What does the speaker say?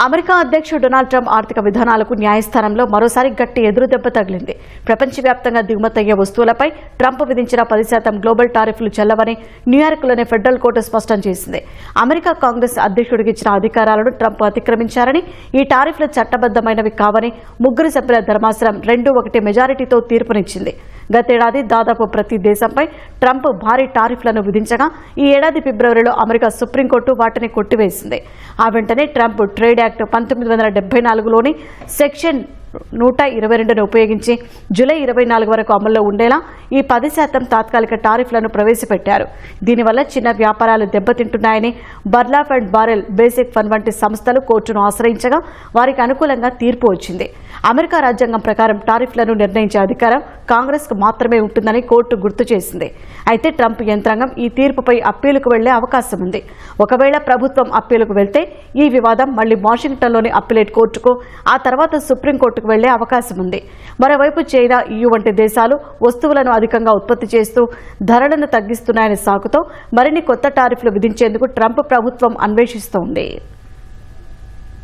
America అధ్యక్షుడు Donald Trump ఆర్థిక విధానాలకు న్యాయస్థానంలో మరోసారి గట్టి ఎదురుదెబ్బ తగిలింది. ప్రపంచవ్యాప్తంగా దిగుమతయ్యే వస్తువులపై ట్రంప్ విధించిన 10% గ్లోబల్ టారిఫ్లు చెల్లవని న్యూయార్క్లోని ఫెడరల్ కోర్టు స్పష్టం చేసింది. అమెరికా కాంగ్రెస్ అధ్యక్షుడికి ఇచ్చిన అధికారాలను ట్రంప్ అతిక్రమించారని, ఈ టారిఫ్లు చట్టబద్దమైనవి కావని 3 సభ్యుల ధర్మాసనం 2-1 మెజారిటీతో తీర్పునిచ్చింది. గతేడాది దాదాపు ప్రతి దేశంపై ట్రంప్ భారీ టారిఫ్లను విధించగా ఈ ఏడాది ఫిబ్రవరిలో అమెరికా సుప్రీంకోర్టు వాటిని కొట్టివేసింది. ఆ వెంటనే ట్రంప్ ట్రేడ్ యాక్ట్ 1974లోని సెక్షన్ 122ను ఉపయోగించి జూలై 24 వరకు అమల్లో ఉండేలా ఈ 10% తాత్కాలిక టారిఫ్లను ప్రవేశపెట్టారు. దీనివల్ల చిన్న వ్యాపారాలు దెబ్బతింటున్నాయని బర్లాప్ అండ్ బారెల్ బేసిక్ ఫండ్ వంటి సంస్థలు కోర్టును ఆశ్రయించగా వారికి అనుకూలంగా తీర్పు వచ్చింది. అమెరికా రాజ్యాంగం ప్రకారం టారిఫ్లను నిర్ణయించే అధికారం కాంగ్రెస్కు మాత్రమే ఉంటుందని కోర్టు గుర్తు చేసింది. అయితే ట్రంప్ యంత్రాంగం ఈ తీర్పుపై అప్పీలుకు వెళ్లే అవకాశం ఉంది. ఒకవేళ ప్రభుత్వం అప్పీలుకు వెళ్తే ఈ వివాదం మళ్లీ వాషింగ్టన్లోని అప్పీలేట్ కోర్టుకు, ఆ తర్వాత సుప్రీంకోర్టుకు వెళ్లే అవకాశం ఉంది. మరోవైపు చైనా, EU వంటి దేశాలు వస్తువులను అధికంగా ఉత్పత్తి చేస్తూ ధరలను తగ్గిస్తున్నాయనే సాకుతో మరిన్ని కొత్త టారిఫ్లు విధించేందుకు ట్రంప్ ప్రభుత్వం అన్వేషిస్తోంది.